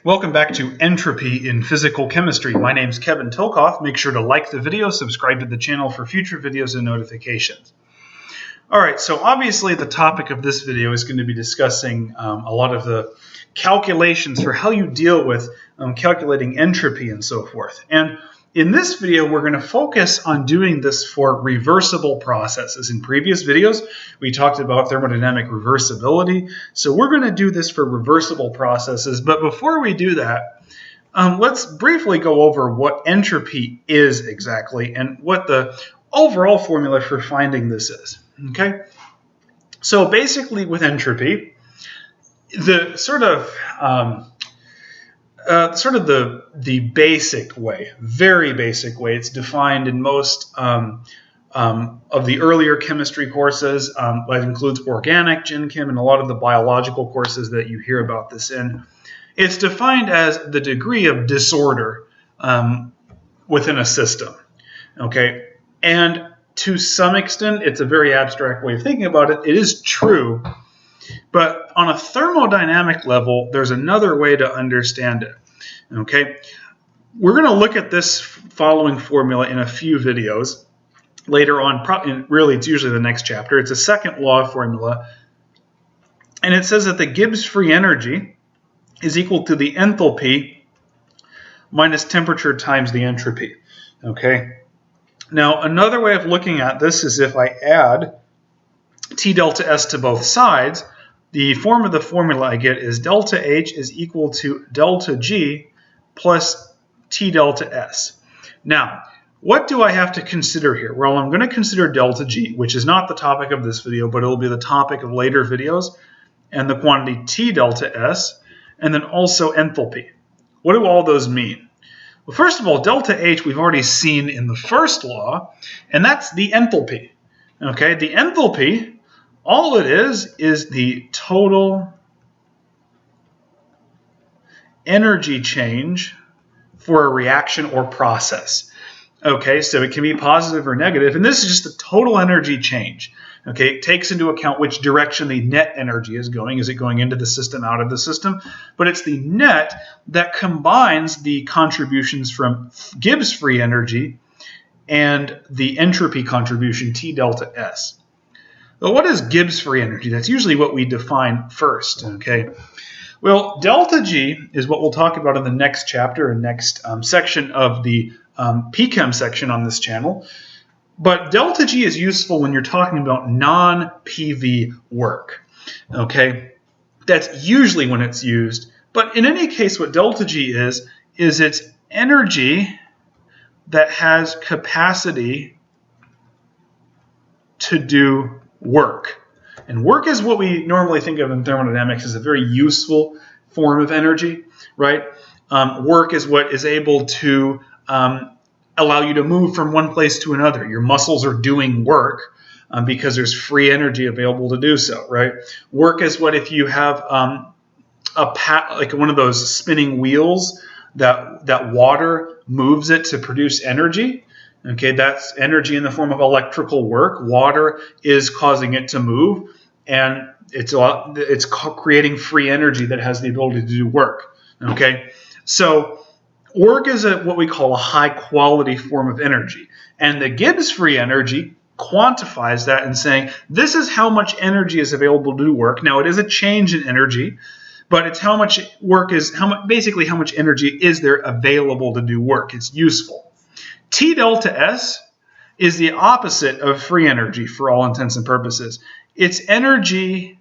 Welcome back to Entropy in Physical Chemistry. My name's Kevin Tokoph. Make sure to like the video, subscribe to the channel for future videos and notifications. Alright, so obviously the topic of this video is going to be discussing a lot of the calculations for how you deal with calculating entropy and so forth. And in this video, we're going to focus on doing this for reversible processes. In previous videos, we talked about thermodynamic reversibility. So we're going to do this for reversible processes. But before we do that, let's briefly go over what entropy is exactly and what the overall formula for finding this is. Okay? So basically with entropy, the the basic way, very basic way, it's defined in most of the earlier chemistry courses. That includes organic, gen chem, and a lot of the biological courses that you hear about this in. It's defined as the degree of disorder within a system. Okay, and to some extent, it's a very abstract way of thinking about it. It is true. But on a thermodynamic level, there's another way to understand it. Okay, we're going to look at this following formula in a few videos later on. Really, it's usually the next chapter. It's a second law formula, and it says that the Gibbs free energy is equal to the enthalpy minus temperature times the entropy. Okay. Now, another way of looking at this is if I add T delta S to both sides, the form of the formula I get is delta H is equal to delta G plus T delta S. Now, what do I have to consider here? Well, I'm going to consider delta G, which is not the topic of this video, but it will be the topic of later videos, and the quantity T delta S, and then also enthalpy. What do all those mean? Well, first of all, delta H we've already seen in the first law, and that's the enthalpy. Okay, the enthalpy, all it is the total energy change for a reaction or process. Okay, so it can be positive or negative, and this is just the total energy change. Okay, it takes into account which direction the net energy is going. Is it going into the system, out of the system? But it's the net that combines the contributions from Gibbs free energy and the entropy contribution T delta S. Well, what is Gibbs free energy? That's usually what we define first. Okay. Well, delta G is what we'll talk about in the next chapter and next section of the PChem section on this channel. But delta G is useful when you're talking about non-PV work. Okay, that's usually when it's used. But in any case, what delta G is it's energy that has capacity to do work. And work is what we normally think of in thermodynamics as a very useful form of energy, right? Work is what is able to allow you to move from one place to another. Your muscles are doing work because there's free energy available to do so, right? Work is what if you have like one of those spinning wheels that water moves it to produce energy. Okay, that's energy in the form of electrical work. Water is causing it to move, and it's creating free energy that has the ability to do work. Okay, so work is what we call a high-quality form of energy. And the Gibbs free energy quantifies that in saying, this is how much energy is available to do work. Now, it is a change in energy, but it's how much work is, basically how much energy is there available to do work. It's useful. T delta S is the opposite of free energy for all intents and purposes. It's energy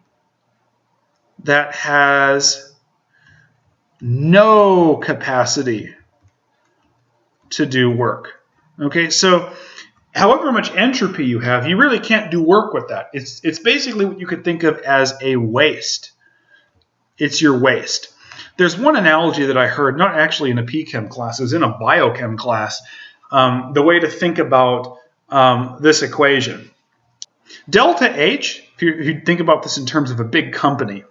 that has no capacity to do work. Okay, so however much entropy you have, you really can't do work with that. It's basically what you could think of as a waste. It's your waste. There's one analogy that I heard, not actually in a PChem class, it was in a biochem class, the way to think about this equation. Delta H, if you think about this in terms of a big company,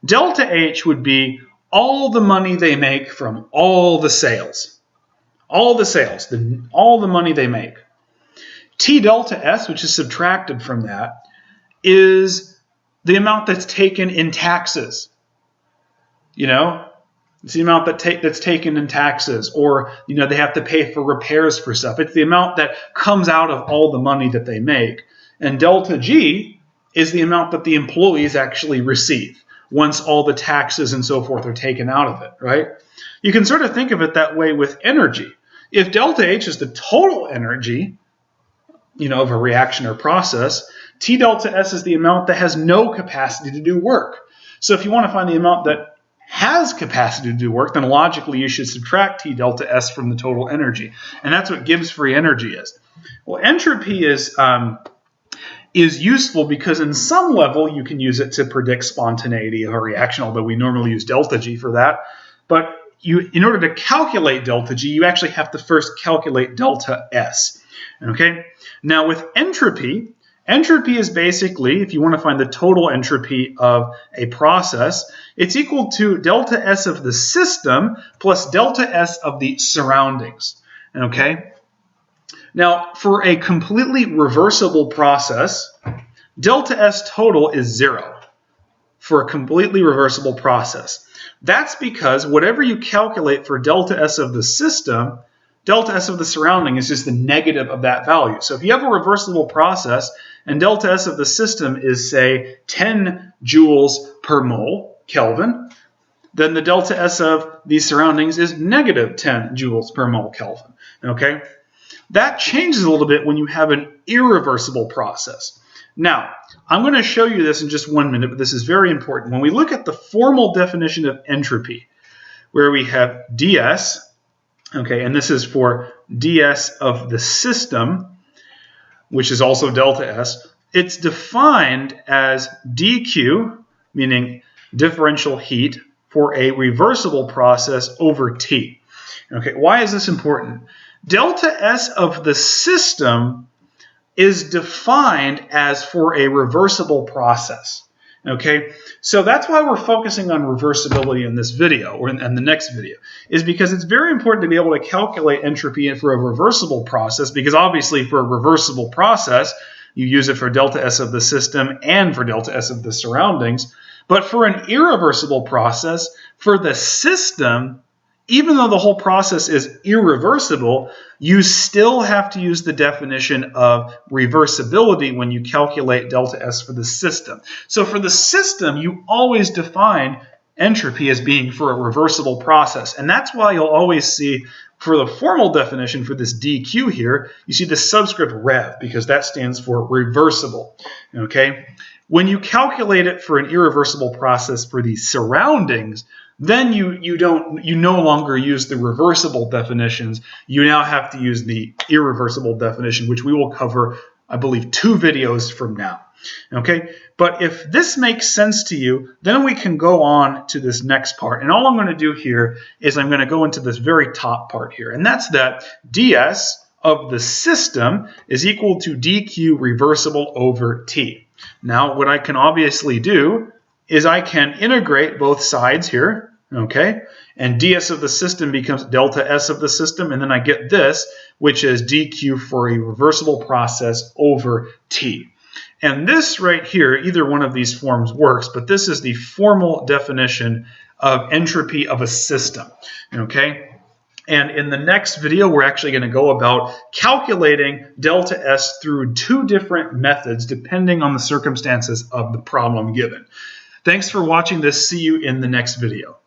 delta H would be all the money they make from all the sales. All the money they make. T delta S, which is subtracted from that, is the amount that's taken in taxes. You know, It's the amount that's taken in taxes, or they have to pay for repairs for stuff. It's the amount that comes out of all the money that they make. And delta G is the amount that the employees actually receive once all the taxes and so forth are taken out of it, right? You can sort of think of it that way with energy. If delta H is the total energy, of a reaction or process, T delta S is the amount that has no capacity to do work. So if you want to find the amount that has capacity to do work, then logically you should subtract T delta S from the total energy. And that's what Gibbs free energy is. Well, entropy is useful because in some level you can use it to predict spontaneity of a reaction, although we normally use delta G for that. But in order to calculate delta G, you actually have to first calculate delta S. Okay? Now with entropy is basically, if you want to find the total entropy of a process, it's equal to delta S of the system plus delta S of the surroundings. Okay? Now, for a completely reversible process, delta S total is 0 for a completely reversible process. That's because whatever you calculate for delta S of the system, delta S of the surrounding is just the negative of that value. So if you have a reversible process and delta S of the system is, say, 10 joules per mole, Kelvin, then the delta S of the surroundings is negative 10 joules per mole Kelvin. Okay? That changes a little bit when you have an irreversible process. Now, I'm going to show you this in just 1 minute, but this is very important. When we look at the formal definition of entropy, where we have ds, okay, and this is for ds of the system, which is also delta S, it's defined as dq, meaning differential heat, for a reversible process over T. Okay, why is this important? Delta S of the system is defined as for a reversible process. Okay, so that's why we're focusing on reversibility in this video, or in the next video, is because it's very important to be able to calculate entropy for a reversible process, because obviously for a reversible process, you use it for delta S of the system and for delta S of the surroundings. But for an irreversible process, for the system, even though the whole process is irreversible, you still have to use the definition of reversibility when you calculate delta S for the system. So for the system, you always define entropy as being for a reversible process. And that's why you'll always see, for the formal definition for this dq here, you see the subscript rev, because that stands for reversible. Okay? When you calculate it for an irreversible process for the surroundings, then you no longer use the reversible definitions. You now have to use the irreversible definition, which we will cover, I believe, 2 videos from now. Okay, but if this makes sense to you, then we can go on to this next part. And all I'm going to do here is I'm going to go into this very top part here, and that's that ds of the system is equal to dq reversible over T. Now, what I can obviously do is I can integrate both sides here, okay? And ds of the system becomes delta S of the system, and then I get this, which is dq for a reversible process over T. And this right here, either one of these forms works, but this is the formal definition of entropy of a system, okay? And in the next video, we're actually going to go about calculating delta S through 2 different methods, depending on the circumstances of the problem given. Thanks for watching this. See you in the next video.